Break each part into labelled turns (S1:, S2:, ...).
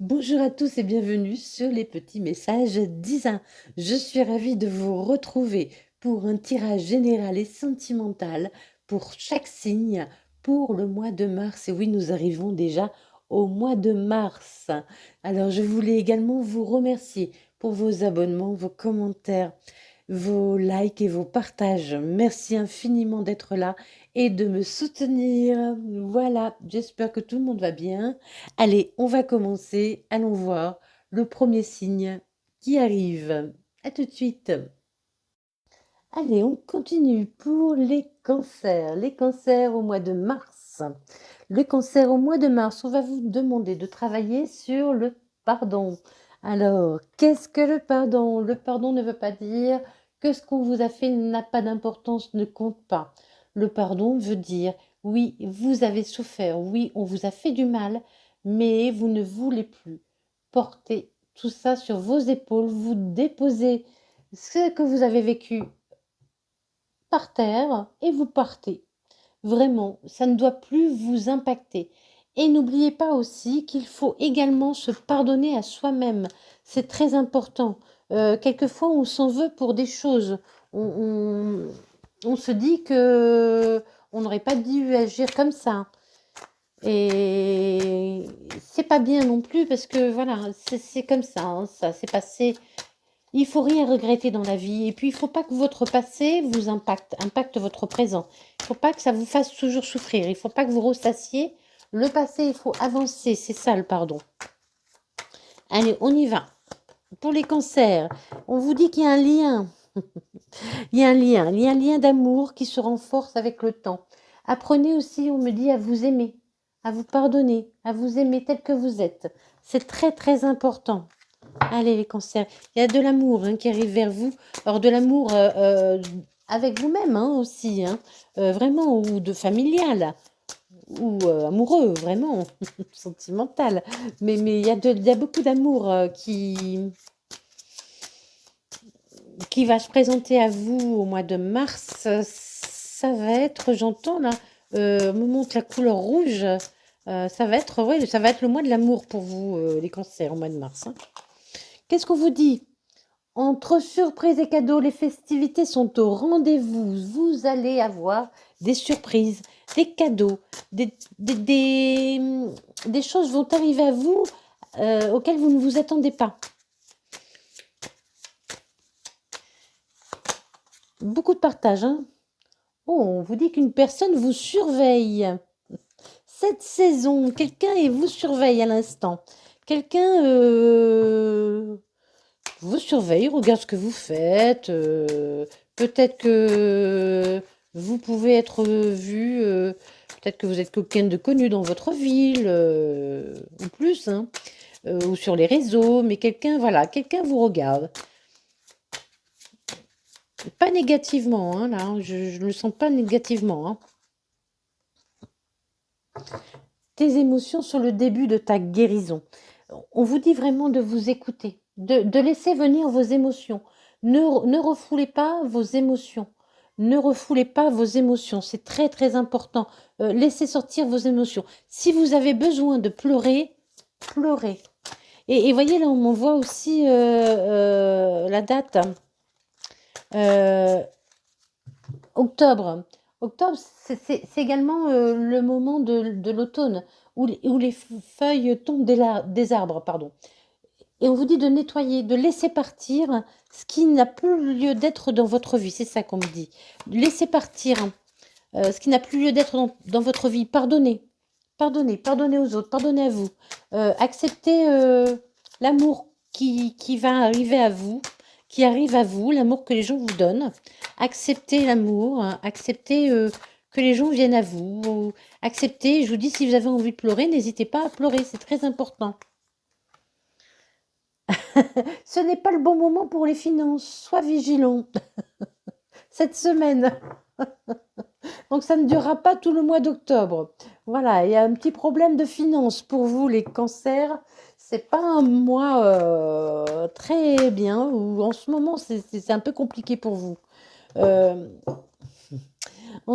S1: Bonjour à tous et bienvenue sur les petits messages d'Isa. Je suis ravie de vous retrouver pour un tirage général et sentimental pour chaque signe pour le mois de mars. Et oui, nous arrivons déjà au mois de mars. Alors, je voulais également vous remercier pour vos abonnements, vos commentaires, vos likes et vos partages. Merci infiniment d'être là et de me soutenir. Voilà, j'espère que tout le monde va bien. Allez, on va commencer. Allons voir le premier signe qui arrive. À tout de suite. Allez, on continue pour les cancers. Les cancers au mois de mars. Le cancer au mois de mars, on va vous demander de travailler sur le pardon. Alors, qu'est-ce que le pardon? Le pardon ne veut pas dire que ce qu'on vous a fait n'a pas d'importance, ne compte pas. Le pardon veut dire, oui, vous avez souffert, oui, on vous a fait du mal, mais vous ne voulez plus porter tout ça sur vos épaules, vous déposez ce que vous avez vécu par terre et vous partez. Vraiment, ça ne doit plus vous impacter. Et n'oubliez pas aussi qu'il faut également se pardonner à soi-même. C'est très important. Quelquefois, on s'en veut pour des choses. On se dit que on n'aurait pas dû agir comme ça. Et c'est pas bien non plus parce que voilà, c'est comme ça, hein, ça s'est passé. Il faut rien regretter dans la vie. Et puis, il faut pas que votre passé vous impacte votre présent. Il faut pas que ça vous fasse toujours souffrir. Il faut pas que vous ressassiez. Le passé, il faut avancer. C'est ça le pardon. Allez, on y va. Pour les cancers, on vous dit qu'il y a un lien. Il y a un lien. Il y a un lien d'amour qui se renforce avec le temps. Apprenez aussi, on me dit, à vous aimer, à vous pardonner, à vous aimer tel que vous êtes. C'est très, très important. Allez, les cancers, il y a de l'amour qui arrive vers vous. Alors, de l'amour avec vous-même aussi, vraiment, ou de familial, ou amoureux, vraiment, sentimental. Mais il y a beaucoup d'amour qui va se présenter à vous au mois de mars. Ça va être, j'entends là, on me montre la couleur rouge. Ça va être, ouais, ça va être le mois de l'amour pour vous, les cancers, au mois de mars. Qu'est-ce qu'on vous dit? Entre surprises et cadeaux, les festivités sont au rendez-vous. Vous allez avoir des surprises, des cadeaux, des choses vont arriver à vous auxquelles vous ne vous attendez pas. Beaucoup de partage. Oh, on vous dit qu'une personne vous surveille. Cette saison, quelqu'un vous surveille à l'instant. Quelqu'un vous surveille, regarde ce que vous faites. Peut-être que vous pouvez être vu, peut-être que vous êtes quelqu'un de connu dans votre ville, ou plus, ou sur les réseaux, mais quelqu'un, voilà, quelqu'un vous regarde. Pas négativement, là, je ne le sens pas négativement. Tes émotions sont le début de ta guérison. On vous dit vraiment de vous écouter, de laisser venir vos émotions. Ne refoulez pas vos émotions. Ne refoulez pas vos émotions. C'est très, très important. Laissez sortir vos émotions. Si vous avez besoin de pleurer, pleurez. Et voyez, là, on m'envoie aussi la date. Octobre. Octobre, c'est également le moment de l'automne, où les feuilles tombent des arbres, pardon. Et on vous dit de nettoyer, de laisser partir ce qui n'a plus lieu d'être dans votre vie. C'est ça qu'on me dit. Laissez partir ce qui n'a plus lieu d'être dans votre vie. Pardonnez. Pardonnez. Pardonnez aux autres. Pardonnez à vous. Acceptez l'amour qui va arriver à vous, qui arrive à vous, l'amour que les gens vous donnent. Acceptez l'amour. Acceptez que les gens viennent à vous. Acceptez, je vous dis, si vous avez envie de pleurer, n'hésitez pas à pleurer. C'est très important. Ce n'est pas le bon moment pour les finances. Sois vigilant. Cette semaine. Donc ça ne durera pas tout le mois d'octobre. Voilà, il y a un petit problème de finances pour vous, les cancers. C'est pas un mois très bien, ou en ce moment, c'est un peu compliqué pour vous. On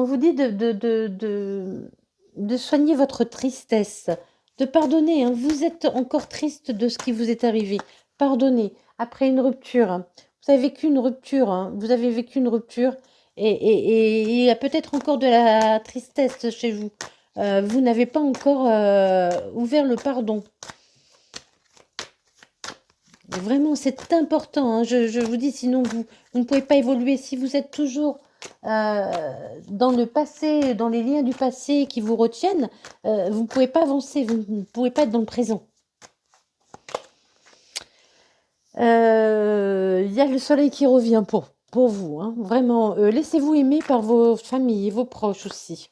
S1: vous dit de soigner votre tristesse. de pardonner, hein. Vous êtes encore triste de ce qui vous est arrivé. Pardonnez. Après une rupture, hein. Vous avez vécu une rupture, hein. Vous avez vécu une rupture et il y a peut-être encore de la tristesse chez vous. Vous n'avez pas encore ouvert le pardon. Vraiment, c'est important, hein. Je vous dis, sinon vous ne pouvez pas évoluer. Si vous êtes toujours dans le passé, dans les liens du passé qui vous retiennent, vous ne pouvez pas avancer, vous ne pouvez pas être dans le présent. Il y a le soleil qui revient pour vous, hein. Vraiment, laissez-vous aimer par vos familles et vos proches aussi.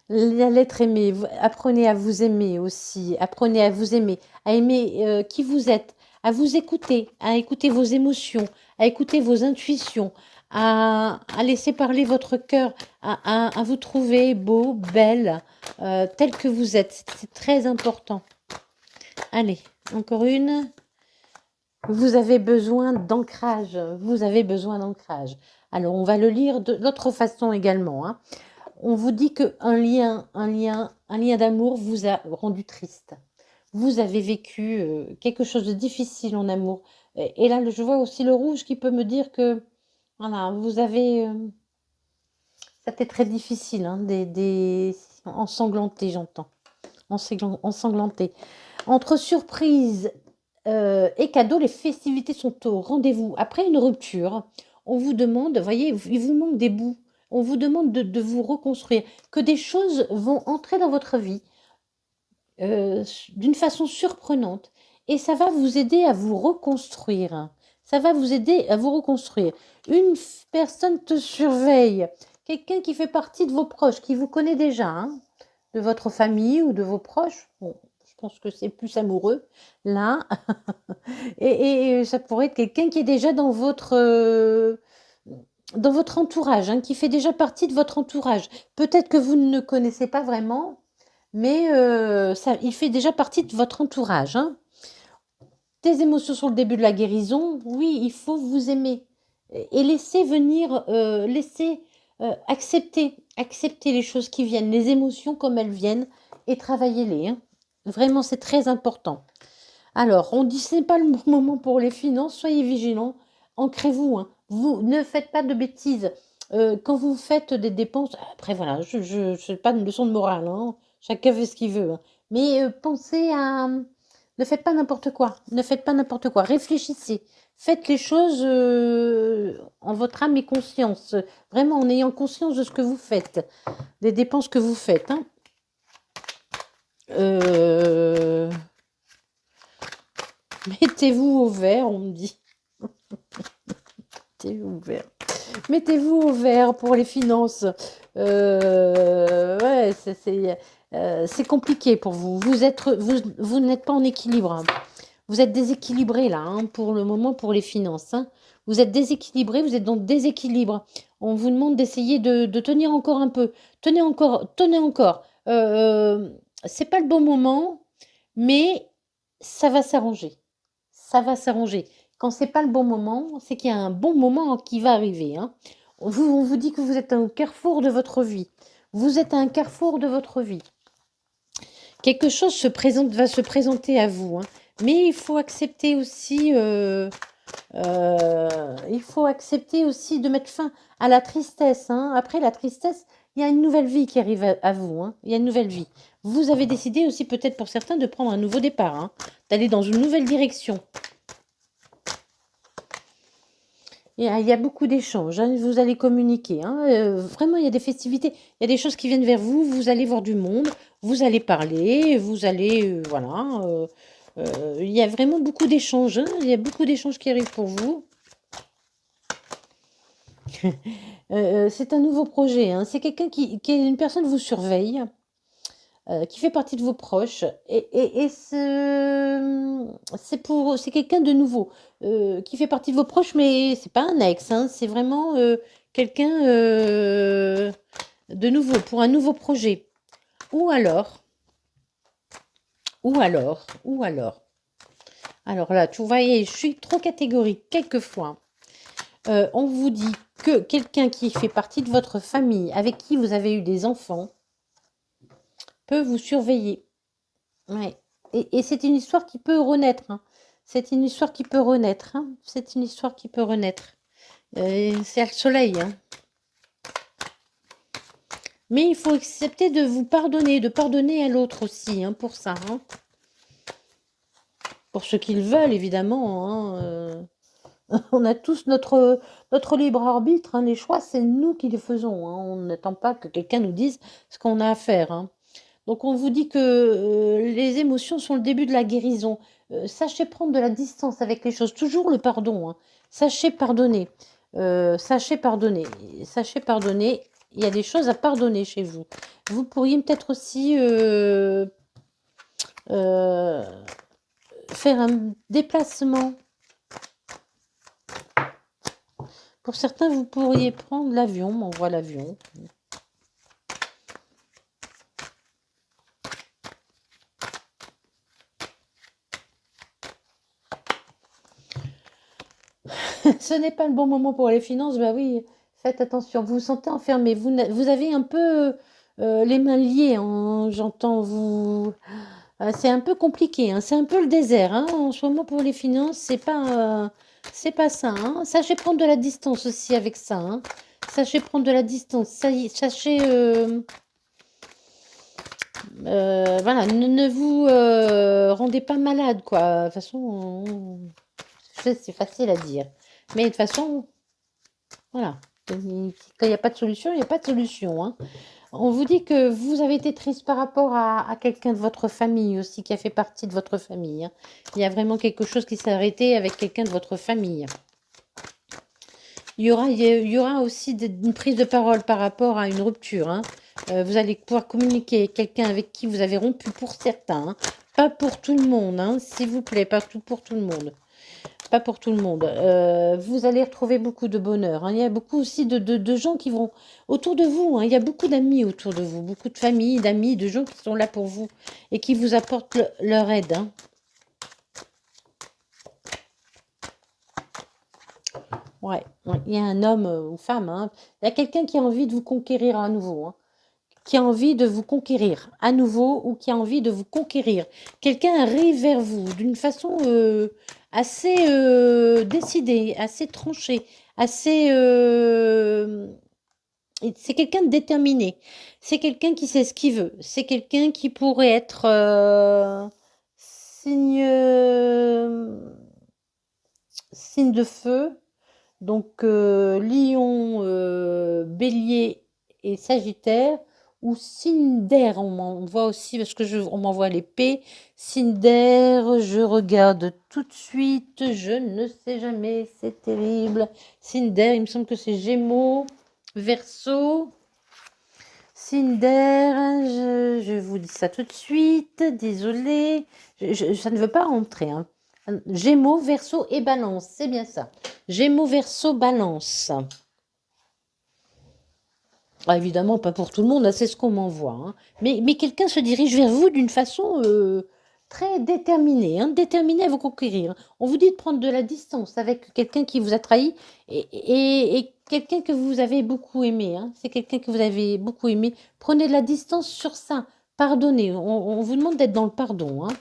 S1: La lettre aimée, apprenez à vous aimer aussi, apprenez à vous aimer, à aimer qui vous êtes, à vous écouter, à écouter vos émotions, à écouter vos intuitions, à laisser parler votre cœur, à vous trouver beau, belle, tel que vous êtes. C'est très important. Allez, encore une. Vous avez besoin d'ancrage. Vous avez besoin d'ancrage. Alors, on va le lire de l'autre façon également, hein. On vous dit qu'un lien d'amour vous a rendu triste. Vous avez vécu quelque chose de difficile en amour. Et là, je vois aussi le rouge qui peut me dire que, voilà, vous avez... c'était très difficile, hein, ensanglanté, j'entends. Ensanglanté. Entre surprise et cadeau, les festivités sont au rendez-vous. Après une rupture, on vous demande, voyez, il vous manque des bouts. On vous demande de vous reconstruire, que des choses vont entrer dans votre vie d'une façon surprenante. Et ça va vous aider à vous reconstruire. Ça va vous aider à vous reconstruire. Une personne te surveille. Quelqu'un qui fait partie de vos proches, qui vous connaît déjà, hein, de votre famille ou de vos proches. Bon, je pense que c'est plus amoureux, là. et ça pourrait être quelqu'un qui est déjà dans votre entourage, hein, qui fait déjà partie de votre entourage. Peut-être que vous ne connaissez pas vraiment, mais il fait déjà partie de votre entourage, hein. Des émotions sur le début de la guérison, oui, il faut vous aimer. Et laisser venir, accepter les choses qui viennent, les émotions comme elles viennent, et travailler-les, hein. Vraiment, c'est très important. Alors, on dit ce n'est pas le bon moment pour les finances, soyez vigilants, ancrez-vous, hein. Vous ne faites pas de bêtises. Quand vous faites des dépenses, après voilà, je sais pas une leçon de morale, hein, chacun fait ce qu'il veut, hein. Mais pensez à, ne faites pas n'importe quoi, ne faites pas n'importe quoi, réfléchissez, faites les choses en votre âme et conscience, vraiment en ayant conscience de ce que vous faites, des dépenses que vous faites, hein. Mettez-vous au vert, on me dit. Mettez-vous au vert. Mettez-vous au vert pour les finances. Ouais, c'est compliqué pour vous. Vous n'êtes pas en équilibre, hein. Vous êtes déséquilibré là, hein, pour le moment, pour les finances, hein. Vous êtes déséquilibré, vous êtes dans le déséquilibre. On vous demande d'essayer de tenir encore un peu. Tenez encore, tenez encore. C'est pas le bon moment, mais ça va s'arranger. Ça va s'arranger. Quand c'est pas le bon moment, c'est qu'il y a un bon moment qui va arriver, hein. On vous dit que vous êtes à un carrefour de votre vie. Vous êtes à un carrefour de votre vie. Quelque chose va se présenter à vous, hein. Mais il faut accepter aussi, de mettre fin à la tristesse, hein. Après la tristesse, il y a une nouvelle vie qui arrive à vous, hein. Il y a une nouvelle vie. Vous avez décidé aussi peut-être pour certains de prendre un nouveau départ, hein, d'aller dans une nouvelle direction. Il y a beaucoup d'échanges, hein, vous allez communiquer, hein, vraiment, il y a des festivités, il y a des choses qui viennent vers vous, vous allez voir du monde, vous allez parler, vous allez, voilà, il y a vraiment beaucoup d'échanges, hein, il y a beaucoup d'échanges qui arrivent pour vous. C'est un nouveau projet, hein, c'est quelqu'un qui est une personne vous surveille, qui fait partie de vos proches et c'est quelqu'un de nouveau, qui fait partie de vos proches, mais c'est pas un ex, hein, c'est vraiment, quelqu'un, de nouveau, pour un nouveau projet. Ou alors ou alors ou alors là, tu voyez, je suis trop catégorique quelquefois. On vous dit que quelqu'un qui fait partie de votre famille, avec qui vous avez eu des enfants, peut vous surveiller. Ouais. Et c'est une histoire qui peut renaître, hein. C'est une histoire qui peut renaître, hein. C'est une histoire qui peut renaître. C'est le soleil, hein. Mais il faut accepter de vous pardonner, de pardonner à l'autre aussi, hein, pour ça, hein. Pour ce qu'ils veulent, évidemment, hein. On a tous notre libre arbitre, hein. Les choix, c'est nous qui les faisons, hein. On n'attend pas que quelqu'un nous dise ce qu'on a à faire, hein. Donc on vous dit que les émotions sont le début de la guérison. Sachez prendre de la distance avec les choses. Toujours le pardon, hein. Sachez pardonner. Sachez pardonner. Sachez pardonner. Il y a des choses à pardonner chez vous. Vous pourriez peut-être aussi faire un déplacement. Pour certains, vous pourriez prendre l'avion. On voit l'avion. Ce n'est pas le bon moment pour les finances. Bah oui, faites attention. Vous vous sentez enfermé. Vous avez un peu les mains liées, hein, j'entends vous. C'est un peu compliqué, hein. C'est un peu le désert, hein. En ce moment pour les finances, c'est pas ça, hein. Sachez prendre de la distance aussi avec ça, hein. Sachez prendre de la distance. Sachez, voilà, ne vous rendez pas malade, quoi. De toute façon, c'est facile à dire. Mais de toute façon, voilà. Quand il n'y a pas de solution, il n'y a pas de solution, hein. On vous dit que vous avez été triste par rapport à quelqu'un de votre famille aussi, qui a fait partie de votre famille, hein. Il y a vraiment quelque chose qui s'est arrêté avec quelqu'un de votre famille. Il y aura aussi une prise de parole par rapport à une rupture, hein. Vous allez pouvoir communiquer avec quelqu'un avec qui vous avez rompu pour certains, hein. Pas pour tout le monde, hein, s'il vous plaît, pas pour tout le monde. Pas pour tout le monde. Vous allez retrouver beaucoup de bonheur, hein. Il y a beaucoup aussi de gens qui vont autour de vous, hein. Il y a beaucoup d'amis autour de vous, beaucoup de familles, d'amis, de gens qui sont là pour vous et qui vous apportent leur aide, hein. Ouais, ouais, il y a un homme ou femme, hein. Il y a quelqu'un qui a envie de vous conquérir à nouveau, hein. Qui a envie de vous conquérir à nouveau ou qui a envie de vous conquérir. Quelqu'un arrive vers vous d'une façon assez décidée, assez tranchée, assez... c'est quelqu'un de déterminé. C'est quelqu'un qui sait ce qu'il veut. C'est quelqu'un qui pourrait être signe, signe de feu. Donc, Lion, Bélier et Sagittaire, ou signe d'air, on voit aussi, parce que on m'envoie l'épée, signe d'air, je regarde tout de suite, je ne sais jamais, c'est terrible. Signe d'air, il me semble que c'est Gémeaux, Verseau, signe d'air, je vous dis ça tout de suite, désolé, ça ne veut pas rentrer, hein. Gémeaux, Verseau et Balance, c'est bien ça. Gémeaux, Verseau, Balance. Ah, évidemment, pas pour tout le monde, c'est ce qu'on m'envoie, hein. Mais quelqu'un se dirige vers vous d'une façon très déterminée, hein, déterminée à vous conquérir. On vous dit de prendre de la distance avec quelqu'un qui vous a trahi et quelqu'un que vous avez beaucoup aimé, hein. C'est quelqu'un que vous avez beaucoup aimé. Prenez de la distance sur ça. Pardonnez. On vous demande d'être dans le pardon, hein.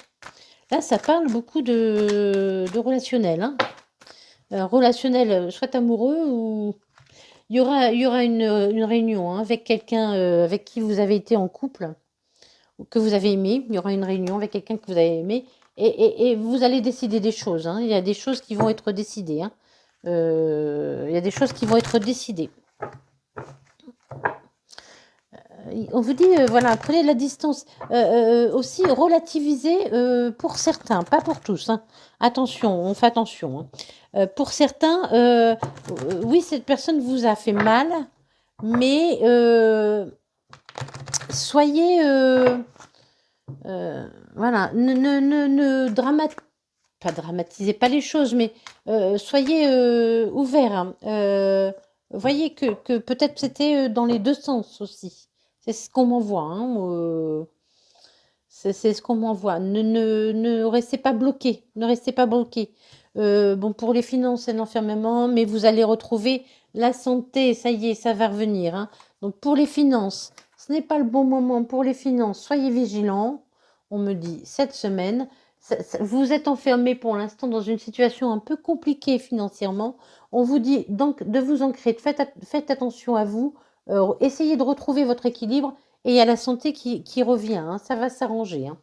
S1: Là, ça parle beaucoup de relationnel, hein. Relationnel, soit amoureux ou... Il y aura une réunion, hein, avec quelqu'un avec qui vous avez été en couple, ou que vous avez aimé. Il y aura une réunion avec quelqu'un que vous avez aimé. Et vous allez décider des choses, hein. Il y a des choses qui vont être décidées, hein. Il y a des choses qui vont être décidées. On vous dit, voilà, prenez de la distance. Aussi, relativisez pour certains, pas pour tous, hein. Attention, on fait attention, hein. Pour certains, oui, cette personne vous a fait mal, mais soyez, voilà, pas dramatisez pas les choses, mais soyez ouverts, hein. Voyez que peut-être c'était dans les deux sens aussi. C'est ce qu'on m'envoie, hein. C'est ce qu'on m'envoie. Ne restez pas bloqué. Ne restez pas bloqué. Bon, pour les finances, c'est l'enfermement, mais vous allez retrouver La santé, ça y est, ça va revenir, hein. Donc pour les finances, ce n'est pas le bon moment pour les finances. Soyez vigilants. On me dit cette semaine. Vous êtes enfermé pour l'instant dans une situation un peu compliquée financièrement. On vous dit donc de vous ancrer. Faites attention à vous. Essayez de retrouver votre équilibre. Et il y a la santé qui revient, hein. Ça va s'arranger, hein.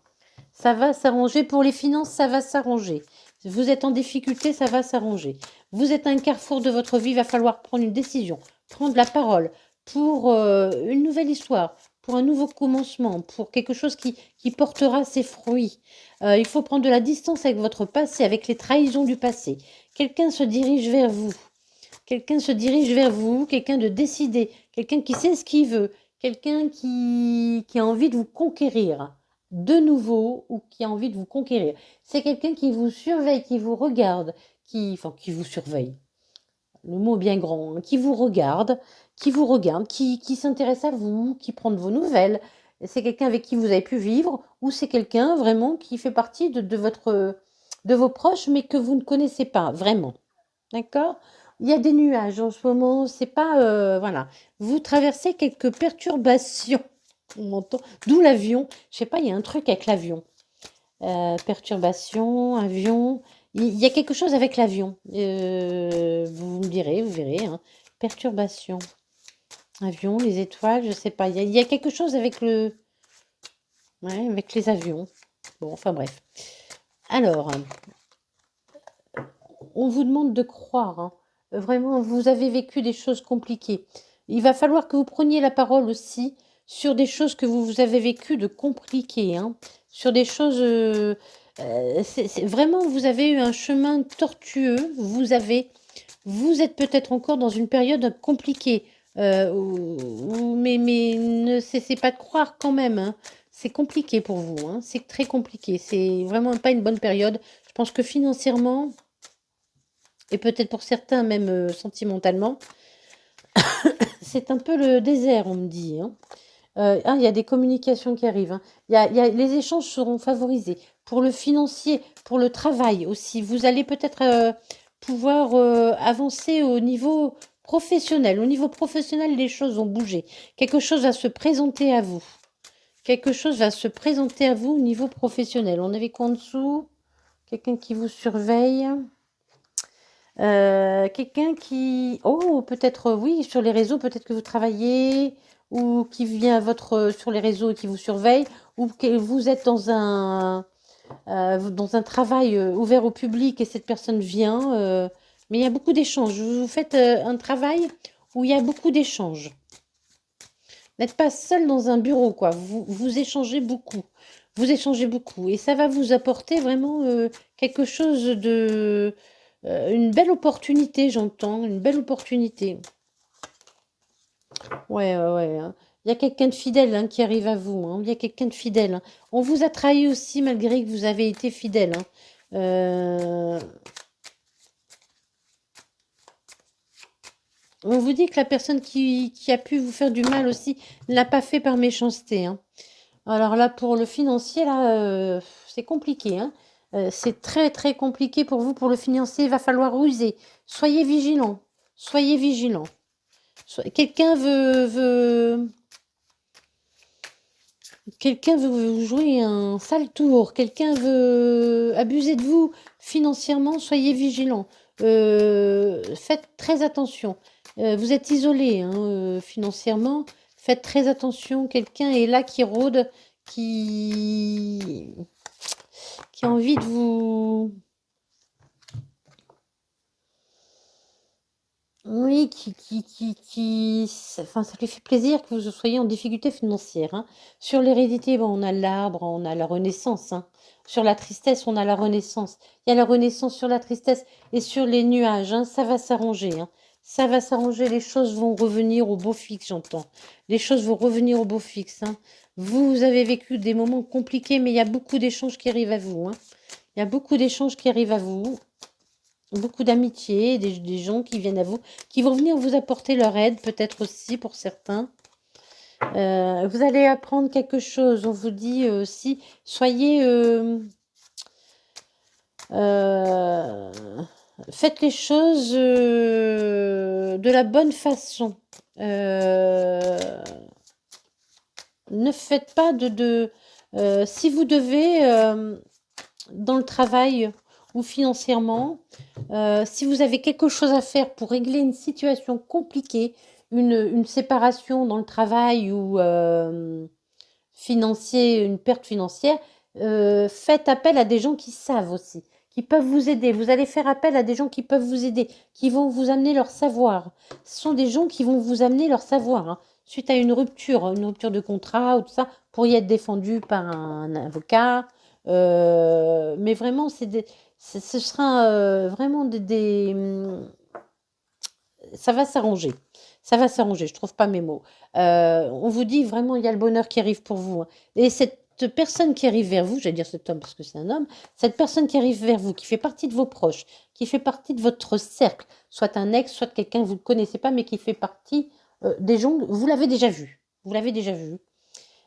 S1: Ça va s'arranger pour les finances, ça va s'arranger. Vous êtes en difficulté, ça va s'arranger. Vous êtes à un carrefour de votre vie, il va falloir prendre une décision, prendre la parole pour une nouvelle histoire, pour un nouveau commencement, pour quelque chose qui portera ses fruits. Il faut prendre de la distance avec votre passé, avec les trahisons du passé. Quelqu'un se dirige vers vous. Quelqu'un se dirige vers vous, quelqu'un de décidé, quelqu'un qui sait ce qu'il veut, quelqu'un qui a envie de vous conquérir de nouveau ou qui a envie de vous conquérir. C'est quelqu'un qui vous surveille, qui vous regarde, qui vous surveille. Le mot est bien grand, hein, qui vous regarde, qui s'intéresse à vous, qui prend de vos nouvelles. C'est quelqu'un avec qui vous avez pu vivre ou c'est quelqu'un vraiment qui fait partie de vos proches mais que vous ne connaissez pas vraiment. D'accord? Il y a des nuages en ce moment, c'est pas voilà. Vous traversez quelques perturbations. On m'entend. D'où l'avion. Je sais pas, il y a un truc avec l'avion. Perturbation, avion. Il y a quelque chose avec l'avion. Vous me direz, vous verrez, hein. Perturbation. Avion, les étoiles, je sais pas. Il y a quelque chose avec ouais, avec les avions. Bon, enfin bref. Alors, on vous demande de croire, hein. Vraiment, vous avez vécu des choses compliquées. Il va falloir que vous preniez la parole aussi sur des choses que vous avez vécues de compliquées, hein. Sur des choses... vraiment, vous avez eu un chemin tortueux. Vous êtes peut-être encore dans une période compliquée. Mais ne cessez pas de croire quand même, hein. C'est compliqué pour vous, hein. C'est très compliqué. C'est vraiment pas une bonne période. Je pense que financièrement et peut-être pour certains même sentimentalement, c'est un peu le désert, on me dit, hein. Il y a des communications qui arrivent, hein. Les échanges seront favorisés pour le financier, pour le travail aussi. Vous allez peut-être pouvoir avancer au niveau professionnel. Au niveau professionnel, les choses vont bouger. Quelque chose va se présenter à vous. Quelque chose va se présenter à vous au niveau professionnel. On avait quoi en dessous? Quelqu'un qui vous surveille. Quelqu'un qui oh peut-être, oui, sur les réseaux, peut-être que vous travaillez ou qui vient à votre sur les réseaux et qui vous surveille ou que vous êtes dans un travail, ouvert au public et cette personne vient, mais il y a beaucoup d'échanges. Vous faites, un travail où il y a beaucoup d'échanges. Vous n'êtes pas seul dans un bureau, quoi. Vous échangez beaucoup. Vous échangez beaucoup et ça va vous apporter vraiment, quelque chose de une belle opportunité, j'entends, une belle opportunité. Ouais, ouais, ouais, hein. Il y a quelqu'un de fidèle, hein, qui arrive à vous, hein. Il y a quelqu'un de fidèle, hein. On vous a trahi aussi malgré que vous avez été fidèle, hein. Euh, on vous dit que la personne qui a pu vous faire du mal aussi ne l'a pas fait par méchanceté, hein. Alors là, pour le financier, là, c'est compliqué, hein. C'est très, très compliqué pour vous. Pour le financier, il va falloir ruser. Soyez vigilants. Soyez vigilants. Quelqu'un veut vous jouer un sale tour. Quelqu'un veut abuser de vous financièrement. Soyez vigilants. Faites très attention. Vous êtes isolé, hein, financièrement. Faites très attention. Quelqu'un est là qui rôde, qui, qui a envie de vous... Oui, enfin, ça lui fait plaisir que vous soyez en difficulté financière, hein. Sur l'hérédité, bon, on a l'arbre, on a la renaissance, hein. Sur la tristesse, on a la renaissance. Il y a la renaissance sur la tristesse et sur les nuages, hein. Ça va s'arranger, hein. Ça va s'arranger, les choses vont revenir au beau fixe, j'entends. Les choses vont revenir au beau fixe, hein. Vous avez vécu des moments compliqués, mais il y a beaucoup d'échanges qui arrivent à vous, hein. Il y a beaucoup d'échanges qui arrivent à vous. Beaucoup d'amitié, des gens qui viennent à vous, qui vont venir vous apporter leur aide, peut-être aussi pour certains. Vous allez apprendre quelque chose. On vous dit aussi, soyez... Faites les choses de la bonne façon. Ne faites pas si vous devez, dans le travail ou financièrement, si vous avez quelque chose à faire pour régler une situation compliquée, une séparation dans le travail ou une perte financière, faites appel à des gens qui savent aussi, qui peuvent vous aider. Vous allez faire appel à des gens qui peuvent vous aider, qui vont vous amener leur savoir. Ce sont des gens qui vont vous amener leur savoir, hein. Suite à une rupture de contrat ou tout ça, pour y être défendu par un avocat. Mais vraiment, ce sera vraiment ça va s'arranger. Ça va s'arranger, je trouve pas mes mots. On vous dit vraiment, il y a le bonheur qui arrive pour vous, hein. Et cette personne qui arrive vers vous, j'allais dire cet homme parce que c'est un homme, cette personne qui arrive vers vous, qui fait partie de vos proches, qui fait partie de votre cercle, soit un ex, soit quelqu'un que vous ne connaissez pas, mais qui fait partie des gens, vous l'avez déjà vu. Vous l'avez déjà vu.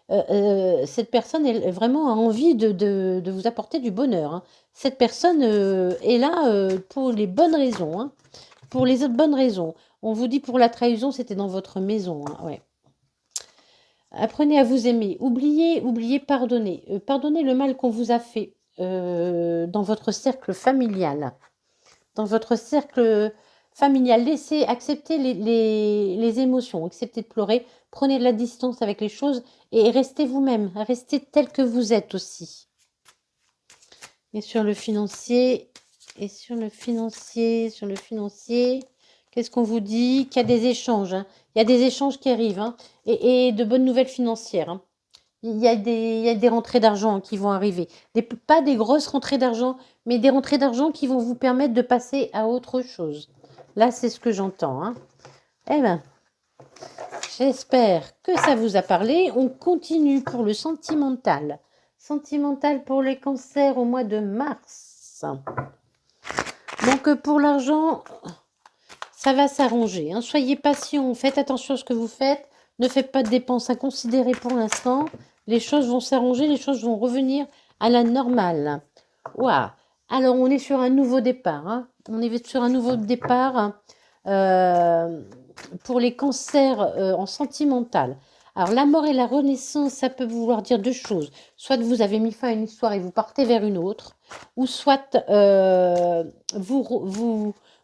S1: Cette personne, elle vraiment a envie de vous apporter du bonheur, hein. Cette personne est là pour les bonnes raisons, hein. Pour les autres bonnes raisons. On vous dit pour la trahison, c'était dans votre maison, hein, ouais. Apprenez à vous aimer. Oubliez, pardonnez. Pardonnez le mal qu'on vous a fait dans votre cercle familial. Dans votre cercle familial, laissez accepter les émotions, acceptez de pleurer, prenez de la distance avec les choses et restez vous-même, restez tel que vous êtes aussi. Et sur le financier, qu'est-ce qu'on vous dit? Qu'il y a des échanges, hein. Il y a des échanges qui arrivent, hein, et de bonnes nouvelles financières, hein. Il y a des rentrées d'argent qui vont arriver. Pas des grosses rentrées d'argent, mais des rentrées d'argent qui vont vous permettre de passer à autre chose. Là, c'est ce que j'entends, hein. Eh bien, j'espère que ça vous a parlé. On continue pour le sentimental. Sentimental pour les cancers au mois de mars. Donc, pour l'argent, ça va s'arranger, hein. Soyez patient, faites attention à ce que vous faites. Ne faites pas de dépenses inconsidérées pour l'instant. Les choses vont s'arranger, les choses vont revenir à la normale. Waouh! Alors, on est sur un nouveau départ, hein. On est sur un nouveau départ pour les cancers en sentimental. Alors, la mort et la renaissance, ça peut vouloir dire deux choses. Soit vous avez mis fin à une histoire et vous partez vers une autre, ou soit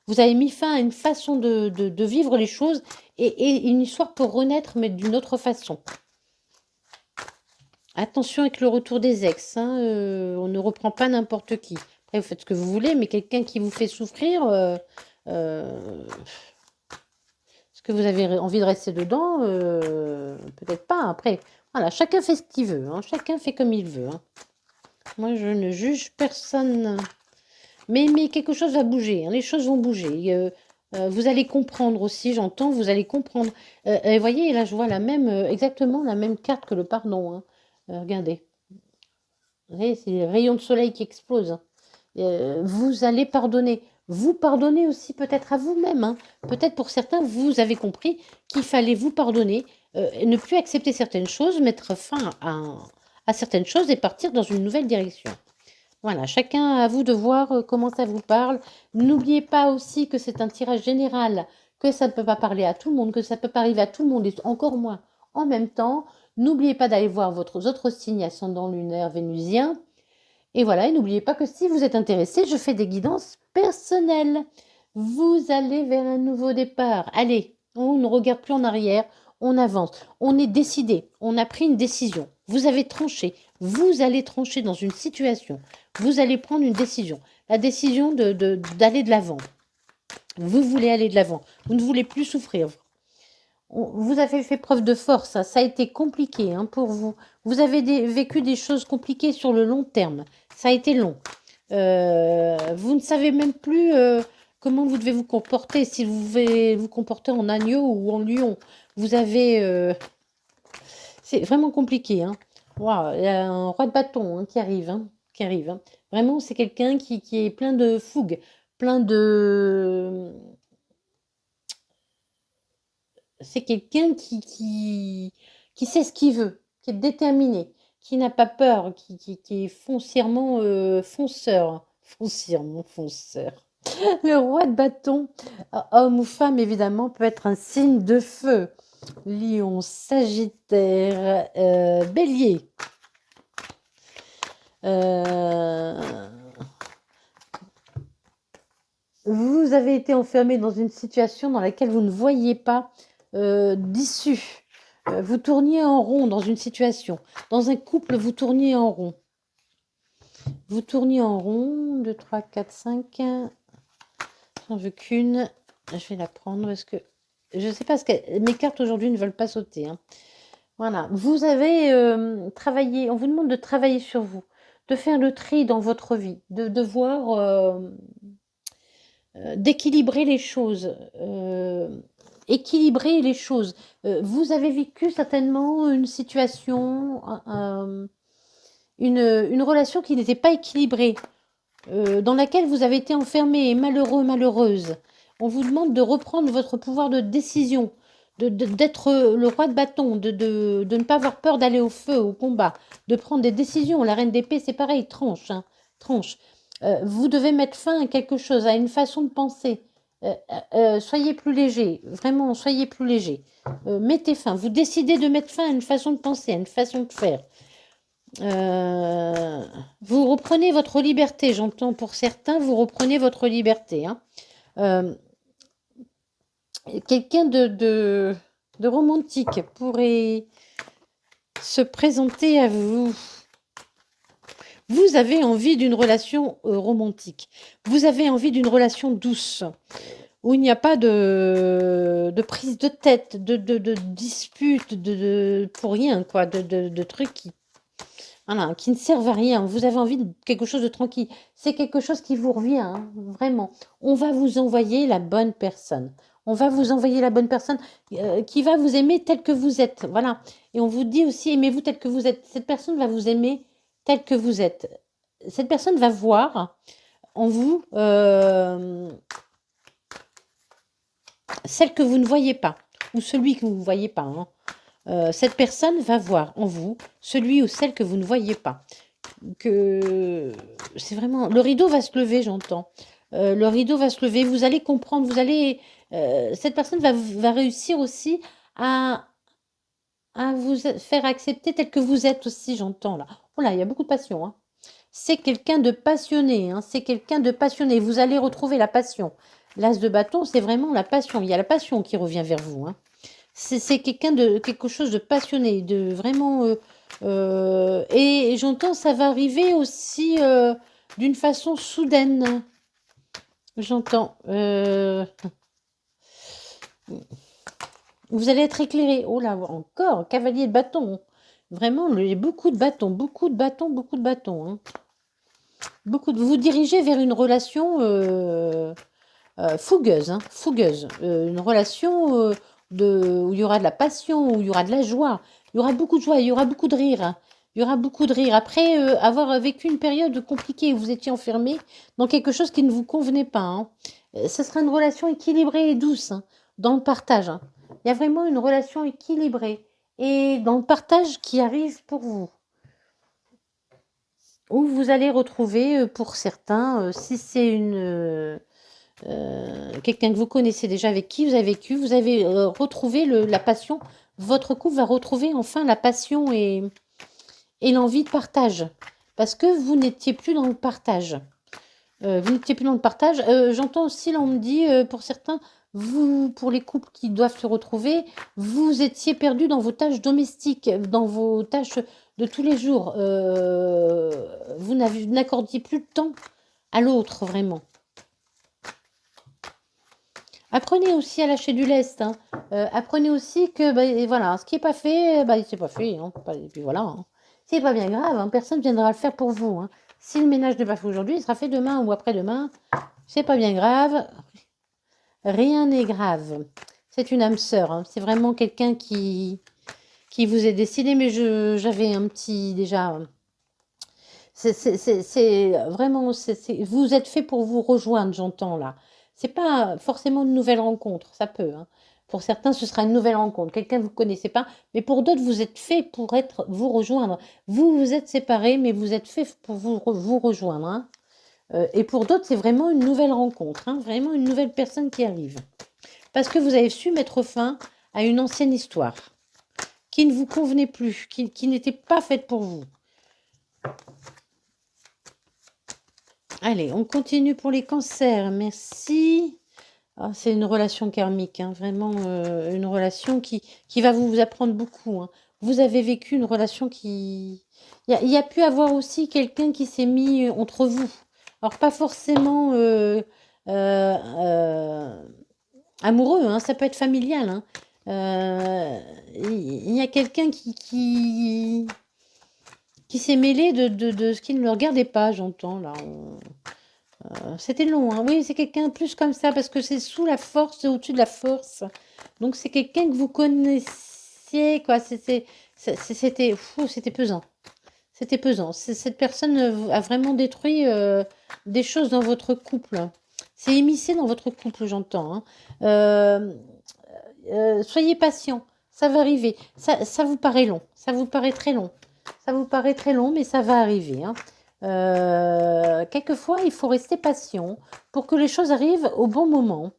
S1: vous avez mis fin à une façon de vivre les choses et une histoire pour renaître, mais d'une autre façon. Attention avec le retour des ex, hein, on ne reprend pas n'importe qui. Après, vous faites ce que vous voulez, mais quelqu'un qui vous fait souffrir, est-ce que vous avez envie de rester dedans? Peut-être pas. Après, voilà, chacun fait ce qu'il veut, hein, chacun fait comme il veut, hein. Moi, je ne juge personne. Mais quelque chose va bouger, hein, les choses vont bouger. Vous allez comprendre aussi, j'entends, vous allez comprendre. Vous voyez, là, je vois exactement la même carte que le pardon, hein. Regardez. Vous voyez, c'est les rayons de soleil qui explosent, hein. Vous allez pardonner. Vous pardonnez aussi peut-être à vous-même, hein. Peut-être pour certains, vous avez compris qu'il fallait vous pardonner, ne plus accepter certaines choses, mettre fin à certaines choses et partir dans une nouvelle direction. Voilà, chacun à vous de voir comment ça vous parle. N'oubliez pas aussi que c'est un tirage général, que ça ne peut pas parler à tout le monde, que ça ne peut pas arriver à tout le monde et encore moins en même temps. N'oubliez pas d'aller voir votre autres signes ascendant lunaire vénusien. Et voilà, et n'oubliez pas que si vous êtes intéressé, je fais des guidances personnelles. Vous allez vers un nouveau départ. Allez, on ne regarde plus en arrière, on avance. On est décidé, on a pris une décision. Vous avez tranché, vous allez trancher dans une situation. Vous allez prendre une décision. La décision d'aller de l'avant. Vous voulez aller de l'avant. Vous ne voulez plus souffrir. Vous avez fait preuve de force, hein. Ça a été compliqué, hein, pour vous. Vous avez vécu des choses compliquées sur le long terme. Ça a été long. Vous ne savez même plus comment vous devez vous comporter, si vous devez vous comporter en agneau ou en lion. Vous avez... c'est vraiment compliqué, hein. Waouh, il y a un roi de bâton, hein, qui arrive, hein, hein. Vraiment, c'est quelqu'un qui est plein de fougue, plein de... C'est quelqu'un qui sait ce qu'il veut, qui est déterminé, qui n'a pas peur, qui est foncièrement fonceur. Foncièrement fonceur. Le roi de bâton, homme ou femme évidemment, peut être un signe de feu. Lion, Sagittaire, Bélier. Vous avez été enfermé dans une situation dans laquelle vous ne voyiez pas d'issue. Vous tourniez en rond dans une situation. Dans un couple, vous tourniez en rond. Vous tourniez en rond. 2, 3, 4, 5. J'en veux qu'une. Je vais la prendre parce que je ne sais pas ce que mes cartes aujourd'hui ne veulent pas sauter. Hein. Voilà. Vous avez travaillé. On vous demande de travailler sur vous, de faire le tri dans votre vie, de voir, d'équilibrer les choses. Équilibrer les choses. Vous avez vécu certainement une situation, une relation qui n'était pas équilibrée. Dans laquelle vous avez été enfermé, malheureux, malheureuse. On vous demande de reprendre votre pouvoir de décision, d'être le roi de bâton, de ne pas avoir peur d'aller au feu, au combat, de prendre des décisions. La reine d'épée, c'est pareil, tranche, hein, tranche. Vous devez mettre fin à quelque chose, à une façon de penser. Soyez plus léger, vraiment, soyez plus léger. Mettez fin, vous décidez de mettre fin à une façon de penser, à une façon de faire. Vous reprenez votre liberté, j'entends pour certains, vous reprenez votre liberté. Hein. Quelqu'un de romantique pourrait se présenter à vous. Vous avez envie d'une relation romantique. Vous avez envie d'une relation douce, où il n'y a pas de prise de tête, de dispute, pour rien, quoi, de trucs qui ne servent à rien. Vous avez envie de quelque chose de tranquille. C'est quelque chose qui vous revient, hein, vraiment. On va vous envoyer la bonne personne. On va vous envoyer la bonne personne qui va vous aimer tel que vous êtes. Voilà. Et on vous dit aussi, aimez-vous tel que vous êtes. Cette personne va vous aimer tel que vous êtes. Cette personne va voir en vous celle que vous ne voyez pas. Ou celui que vous ne voyez pas. Hein. Cette personne va voir en vous celui ou celle que vous ne voyez pas. Que c'est vraiment le rideau va se lever, j'entends. Le rideau va se lever. Vous allez comprendre. Vous allez. Cette personne va réussir aussi à vous faire accepter tel que vous êtes aussi, j'entends là. Oh là, il y a beaucoup de passion. Hein. C'est quelqu'un de passionné. Hein. C'est quelqu'un de passionné. Vous allez retrouver la passion. L'as de bâton, c'est vraiment la passion. Il y a la passion qui revient vers vous. Hein. C'est quelqu'un de quelque chose de passionné, de vraiment. Et j'entends ça va arriver aussi d'une façon soudaine. J'entends. Vous allez être éclairé. Oh là, encore, cavalier de bâton. Vraiment, il y a beaucoup de bâtons, beaucoup de bâtons, beaucoup de bâtons. Hein. Vous dirigez vers une relation fougueuse, hein, fougueuse. Une relation où il y aura de la passion, où il y aura de la joie. Il y aura beaucoup de joie, il y aura beaucoup de rire. Hein. Il y aura beaucoup de rire. Après avoir vécu une période compliquée où vous étiez enfermé dans quelque chose qui ne vous convenait pas. Hein. Ce sera une relation équilibrée et douce hein, dans le partage. Hein. Il y a vraiment une relation équilibrée et dans le partage qui arrive pour vous. Où vous allez retrouver, pour certains, si c'est quelqu'un que vous connaissez déjà, avec qui vous avez vécu, vous avez retrouvé la passion. Votre couple va retrouver enfin la passion et l'envie de partage. Parce que vous n'étiez plus dans le partage. Vous n'étiez plus dans le partage. J'entends aussi, là, on me dit, pour certains, vous, pour les couples qui doivent se retrouver, vous étiez perdu dans vos tâches domestiques, dans vos tâches de tous les jours. Vous n'accordiez plus de temps à l'autre, vraiment. Apprenez aussi à lâcher du lest. Hein. Apprenez aussi que, voilà, ce qui n'est pas fait, c'est pas fait. Hein. Et puis voilà. Hein. C'est pas bien grave. Hein. Personne ne viendra le faire pour vous. Hein. Si le ménage n'est pas fait aujourd'hui, il sera fait demain ou après-demain. C'est pas bien grave. Rien n'est grave. C'est une âme sœur. Hein. C'est vraiment quelqu'un qui vous est décidé. Mais j'avais un petit déjà. C'est vraiment. Vous êtes fait pour vous rejoindre, j'entends là. C'est pas forcément une nouvelle rencontre. Ça peut. Hein. Pour certains, ce sera une nouvelle rencontre. Quelqu'un que vous ne connaissez pas. Mais pour d'autres, vous êtes fait pour vous rejoindre. Vous êtes séparés, mais vous êtes fait pour vous rejoindre. Hein. Et pour d'autres, c'est vraiment une nouvelle rencontre, hein, vraiment une nouvelle personne qui arrive. Parce que vous avez su mettre fin à une ancienne histoire qui ne vous convenait plus, qui n'était pas faite pour vous. Allez, on continue pour les cancers. Merci. Ah, c'est une relation karmique, hein, vraiment une relation qui va vous apprendre beaucoup, hein. Vous avez vécu une relation qui... Il y a pu avoir aussi quelqu'un qui s'est mis entre vous. Alors, pas forcément amoureux, hein, ça peut être familial, hein. Il y a quelqu'un qui s'est mêlé de ce qui ne le regardait pas, j'entends là. C'était long, hein. Oui, c'est quelqu'un plus comme ça, parce que c'est sous la force, c'est au-dessus de la force. Donc c'est quelqu'un que vous connaissiez, quoi. C'était pesant. C'était pesant. Cette personne a vraiment détruit des choses dans votre couple. C'est immiscé dans votre couple, j'entends, hein. Soyez patient, ça va arriver. Ça vous paraît long, ça vous paraît très long. Ça vous paraît très long, mais ça va arriver, hein. Quelquefois, il faut rester patient pour que les choses arrivent au bon moment.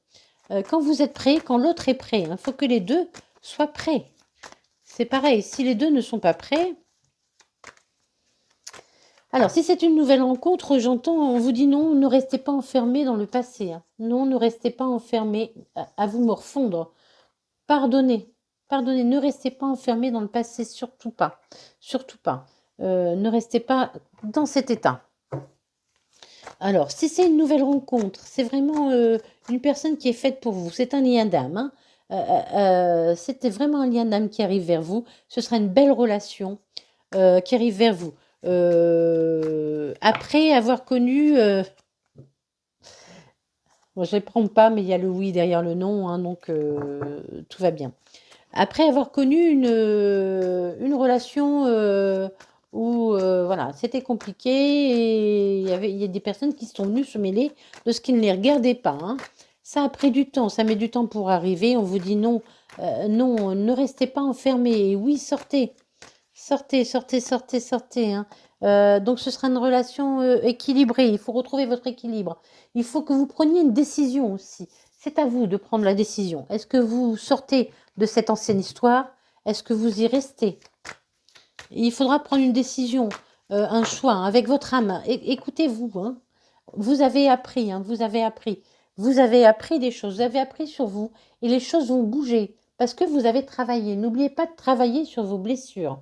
S1: Quand vous êtes prêt, quand l'autre est prêt, il faut que les deux soient prêts. C'est pareil, si les deux ne sont pas prêts... Alors, si c'est une nouvelle rencontre, j'entends, on vous dit non, ne restez pas enfermé dans le passé, hein. Non, ne restez pas enfermé, à vous morfondre. Pardonnez, pardonnez, ne restez pas enfermé dans le passé, surtout pas. Surtout pas. Ne restez pas dans cet état. Alors, si c'est une nouvelle rencontre, c'est vraiment une personne qui est faite pour vous. C'est un lien d'âme, hein. C'était vraiment un lien d'âme qui arrive vers vous. Ce sera une belle relation qui arrive vers vous. Après avoir connu... bon, je ne les prends pas, mais il y a le oui derrière le non, hein, donc tout va bien. Après avoir connu une relation où voilà, c'était compliqué et il y a des personnes qui sont venues se mêler de ce qui ne les regardait pas, hein. Ça a pris du temps, ça met du temps pour arriver. On vous dit non, non, ne restez pas enfermés. Oui, sortez, sortez, sortez, sortez, sortez, hein. Donc ce sera une relation équilibrée. Il faut retrouver votre équilibre. Il faut que vous preniez une décision aussi. C'est à vous de prendre la décision. Est-ce que vous sortez de cette ancienne histoire? Est-ce que vous y restez? Il faudra prendre une décision, un choix, hein, avec votre âme. Écoutez-vous, hein. Vous avez appris, hein, vous avez appris. Vous avez appris des choses, vous avez appris sur vous et les choses vont bouger parce que vous avez travaillé. N'oubliez pas de travailler sur vos blessures.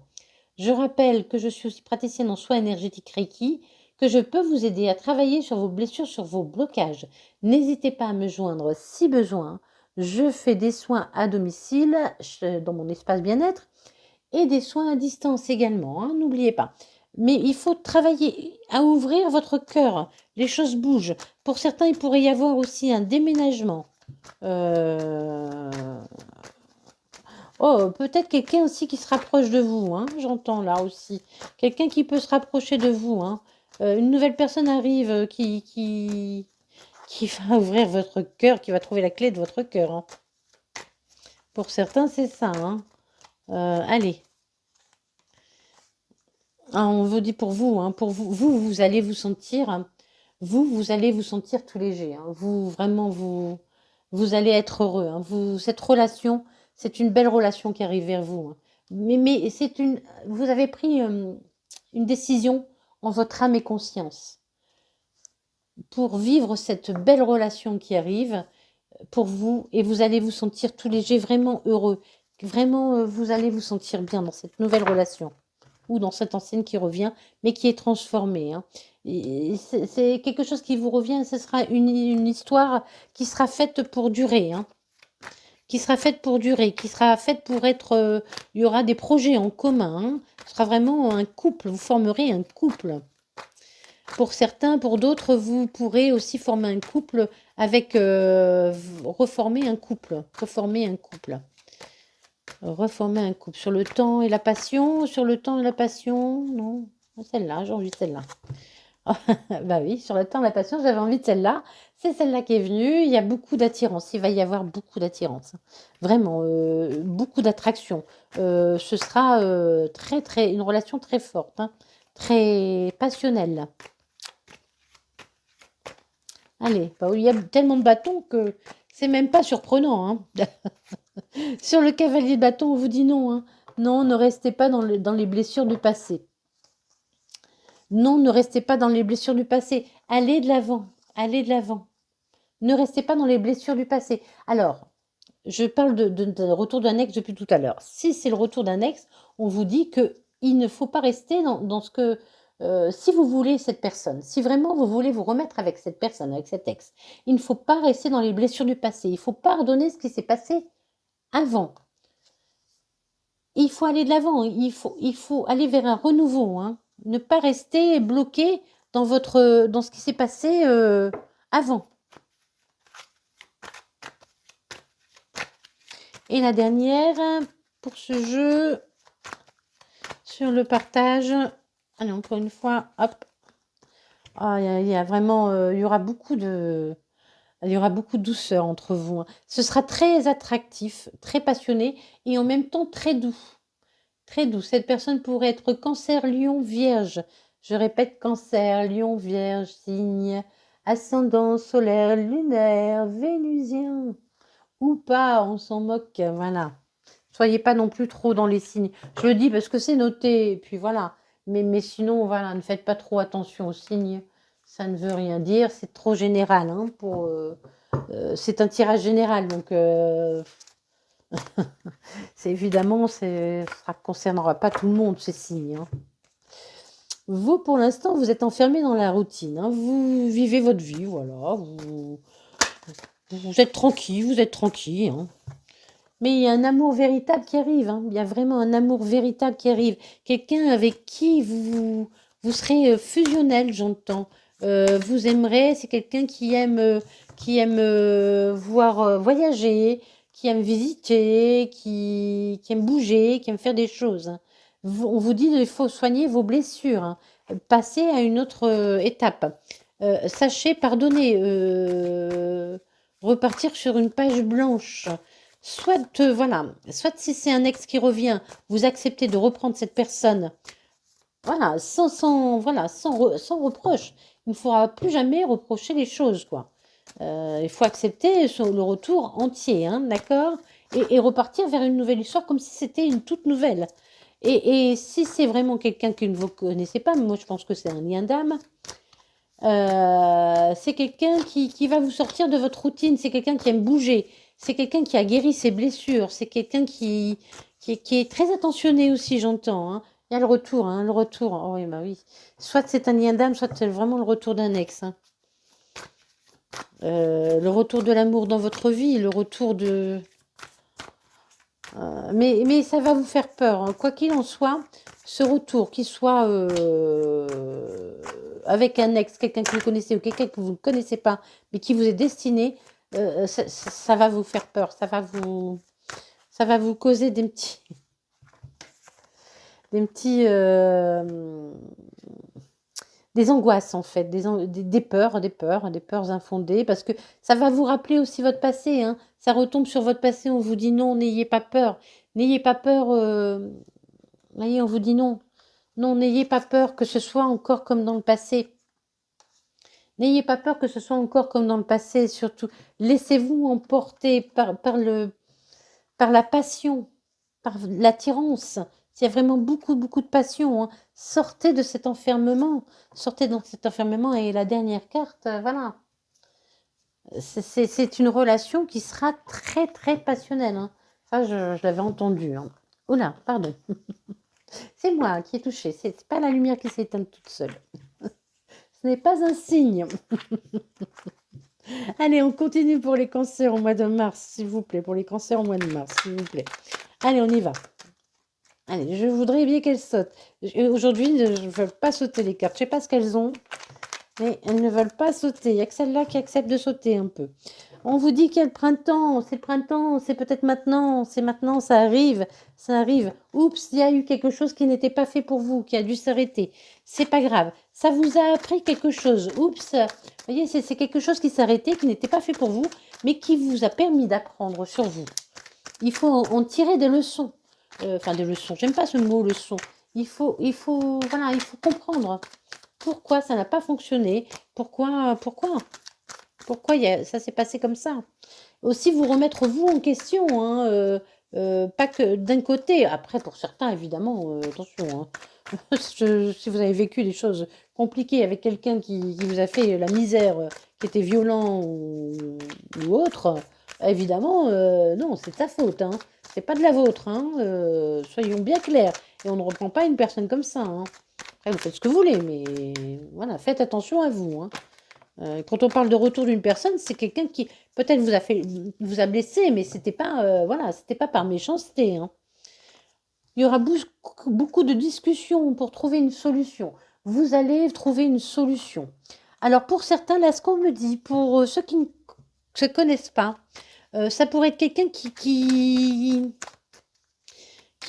S1: Je rappelle que je suis aussi praticienne en soins énergétiques Reiki, que je peux vous aider à travailler sur vos blessures, sur vos blocages. N'hésitez pas à me joindre si besoin. Je fais des soins à domicile, dans mon espace bien-être, et des soins à distance également, hein, n'oubliez pas. Mais il faut travailler à ouvrir votre cœur. Les choses bougent. Pour certains, il pourrait y avoir aussi un déménagement. Oh, peut-être quelqu'un aussi qui se rapproche de vous, hein, j'entends là aussi. Quelqu'un qui peut se rapprocher de vous, hein. Une nouvelle personne arrive qui va ouvrir votre cœur, qui va trouver la clé de votre cœur, hein. Pour certains, c'est ça, hein. Allez. Ah, on vous dit pour vous, hein, pour vous, vous allez vous sentir, hein, vous allez vous sentir tout léger, hein. Vous, vraiment, vous allez être heureux, hein. Cette relation, c'est une belle relation qui arrive vers vous, hein. Mais vous avez pris une décision en votre âme et conscience pour vivre cette belle relation qui arrive pour vous et vous allez vous sentir tout léger, vraiment heureux. Vraiment, vous allez vous sentir bien dans cette nouvelle relation ou dans cette ancienne qui revient, mais qui est transformée, hein. C'est quelque chose qui vous revient, ce sera une histoire qui sera faite pour durer, hein. Qui sera faite pour durer, qui sera faite pour être... il y aura des projets en commun, hein. Ce sera vraiment un couple, vous formerez un couple. Pour certains, pour d'autres, vous pourrez aussi former un couple avec... reformer un couple. Reformer un couple. Reformer un couple. Sur le temps et la passion. Sur le temps et la passion. Non. Celle-là, j'ai envie de celle-là. Bah oui, sur le temps et la passion, j'avais envie de celle-là. C'est celle-là qui est venue. Il y a beaucoup d'attirance. Il va y avoir beaucoup d'attirance. Vraiment, beaucoup d'attraction. Ce sera une relation très forte, hein, très passionnelle. Allez, bah, il y a tellement de bâtons que c'est même pas surprenant, hein. Sur le cavalier de bâton, on vous dit non, hein. Non, ne restez pas dans les blessures du passé. Non, ne restez pas dans les blessures du passé. Allez de l'avant. Allez de l'avant. Ne restez pas dans les blessures du passé. Alors, je parle de retour d'un ex depuis tout à l'heure. Si c'est le retour d'un ex, on vous dit que il ne faut pas rester dans ce que... si vous voulez cette personne, si vraiment vous voulez vous remettre avec cette personne, avec cet ex, il ne faut pas rester dans les blessures du passé. Il faut pardonner ce qui s'est passé avant. Il faut aller de l'avant. Il faut aller vers un renouveau, hein. Ne pas rester bloqué dans ce qui s'est passé avant. Et la dernière, pour ce jeu, sur le partage. Allez, encore une fois, hop. Ah, il y a vraiment, il y aura beaucoup de douceur entre vous, hein. Ce sera très attractif, très passionné et en même temps très doux. Très doux. Cette personne pourrait être Cancer, Lion, Vierge. Je répète, Cancer, Lion, Vierge, signe, ascendant solaire, lunaire, vénusien. Ou pas, on s'en moque, voilà. Soyez pas non plus trop dans les signes. Je le dis parce que c'est noté, et puis voilà. Mais sinon, voilà, ne faites pas trop attention aux signes. Ça ne veut rien dire, c'est trop général, hein, c'est un tirage général, donc c'est évidemment, ça ne concernera pas tout le monde, ces signes, hein. Vous, pour l'instant, vous êtes enfermé dans la routine, hein. Vous vivez votre vie, voilà. Vous êtes tranquille, hein. Mais il y a un amour véritable qui arrive, hein. Il y a vraiment un amour véritable qui arrive. Quelqu'un avec qui vous serez fusionnel, j'entends. Vous aimerez, c'est quelqu'un qui aime voir voyager, qui aime visiter, qui aime bouger, qui aime faire des choses, hein. On vous dit qu'il faut soigner vos blessures, hein. Passer à une autre étape. Sachez pardonner, repartir sur une page blanche. Soit, voilà, soit si c'est un ex qui revient, vous acceptez de reprendre cette personne, voilà, sans reproche. Il ne faudra plus jamais reprocher les choses, quoi. Il faut accepter le retour entier, hein, d'accord, et repartir vers une nouvelle histoire comme si c'était une toute nouvelle. Et si c'est vraiment quelqu'un que vous ne connaissez pas, moi je pense que c'est un lien d'âme, c'est quelqu'un qui va vous sortir de votre routine, c'est quelqu'un qui aime bouger, c'est quelqu'un qui a guéri ses blessures, c'est quelqu'un qui est très attentionné aussi, j'entends, hein. Il y a le retour, hein, le retour. Oh oui, bah oui. Soit c'est un lien d'âme, soit c'est vraiment le retour d'un ex, hein. Le retour de l'amour dans votre vie, le retour de... mais ça va vous faire peur, hein. Quoi qu'il en soit, ce retour, qu'il soit avec un ex, quelqu'un que vous connaissez ou quelqu'un que vous ne connaissez pas, mais qui vous est destiné, ça va vous faire peur, ça va vous causer des angoisses en fait, des peurs infondées, parce que ça va vous rappeler aussi votre passé, hein. Ça retombe sur votre passé, on vous dit non, n'ayez pas peur. N'ayez pas peur, voyez, on vous dit non. Non, n'ayez pas peur que ce soit encore comme dans le passé. N'ayez pas peur que ce soit encore comme dans le passé, surtout. Laissez-vous emporter par la passion, par l'attirance. Il y a vraiment beaucoup, beaucoup de passion, hein. Sortez de cet enfermement. Sortez dans cet enfermement. Et la dernière carte, voilà. C'est une relation qui sera très, très passionnelle, hein. Ça, je l'avais entendu, hein. Oula, pardon. C'est moi qui ai touché. C'est pas la lumière qui s'éteint toute seule. Ce n'est pas un signe. Allez, on continue pour les cancers au mois de mars, s'il vous plaît. Pour les cancers au mois de mars, s'il vous plaît. Allez, on y va. Allez, je voudrais bien qu'elles sautent. Aujourd'hui, je ne veux pas sauter les cartes. Je ne sais pas ce qu'elles ont, mais elles ne veulent pas sauter. Il n'y a que celle-là qui accepte de sauter un peu. On vous dit qu'il y a le printemps, c'est peut-être maintenant, c'est maintenant, ça arrive, ça arrive. Oups, il y a eu quelque chose qui n'était pas fait pour vous, qui a dû s'arrêter. C'est pas grave, ça vous a appris quelque chose. Oups, vous voyez, c'est quelque chose qui s'est arrêté, qui n'était pas fait pour vous, mais qui vous a permis d'apprendre sur vous. Il faut en tirer des leçons. Enfin, des leçons, j'aime pas ce mot, leçon. Voilà, il faut comprendre pourquoi ça n'a pas fonctionné, pourquoi. Pourquoi ça s'est passé comme ça? Aussi vous remettre vous en question, hein, pas que d'un côté. Après pour certains évidemment, attention, hein, si vous avez vécu des choses compliquées avec quelqu'un qui vous a fait la misère, qui était violent ou autre, évidemment, non, c'est de sa faute, hein. C'est pas de la vôtre, hein, soyons bien clairs et on ne reprend pas une personne comme ça, hein. Après vous faites ce que vous voulez, mais voilà, faites attention à vous, hein. Quand on parle de retour d'une personne, c'est quelqu'un qui peut-être vous a blessé, mais c'était pas, voilà, c'était pas par méchanceté, hein. Il y aura beaucoup de discussions pour trouver une solution. Vous allez trouver une solution. Alors pour certains, là, ce qu'on me dit, pour ceux qui ne se connaissent pas, ça pourrait être quelqu'un qui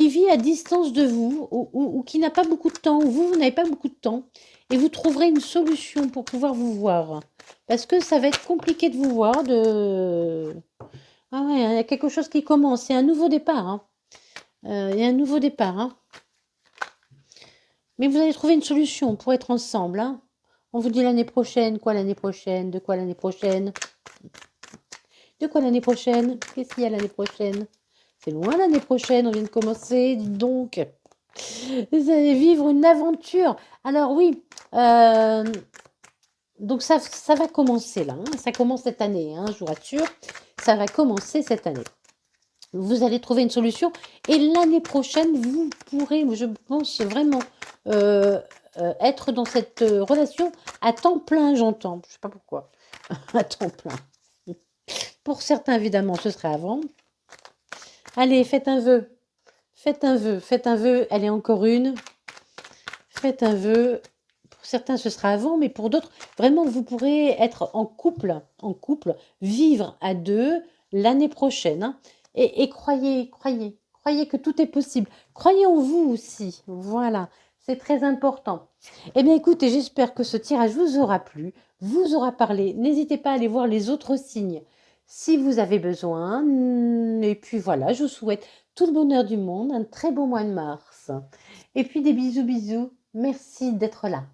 S1: vit à distance de vous ou qui n'a pas beaucoup de temps, ou vous n'avez pas beaucoup de temps, et vous trouverez une solution pour pouvoir vous voir. Parce que ça va être compliqué de vous voir. Ah ouais, il y a quelque chose qui commence. Il y a un nouveau départ, hein. Il y a un nouveau départ, hein. Mais vous allez trouver une solution pour être ensemble, hein. On vous dit l'année prochaine. Quoi l'année prochaine? De quoi l'année prochaine? De quoi l'année prochaine? Qu'est-ce qu'il y a l'année prochaine? C'est loin l'année prochaine, on vient de commencer, dites donc. Vous allez vivre une aventure. Alors oui, donc ça va commencer là, hein. Ça commence cette année, hein, je vous rassure. Ça va commencer cette année. Vous allez trouver une solution et l'année prochaine, vous pourrez, je pense vraiment, être dans cette relation à temps plein, j'entends. Je ne sais pas pourquoi. À temps plein. Pour certains, évidemment, ce serait avant. Allez, faites un vœu. Faites un vœu. Faites un vœu. Allez, encore une. Faites un vœu. Pour certains, ce sera avant, mais pour d'autres, vraiment, vous pourrez être en couple, vivre à deux l'année prochaine, hein. Et croyez que tout est possible. Croyez en vous aussi. Voilà, c'est très important. Eh bien, écoutez, j'espère que ce tirage vous aura plu, vous aura parlé. N'hésitez pas à aller voir les autres signes si vous avez besoin. Et puis voilà, je vous souhaite tout le bonheur du monde, un très beau mois de mars. Et puis des bisous, bisous. Merci d'être là.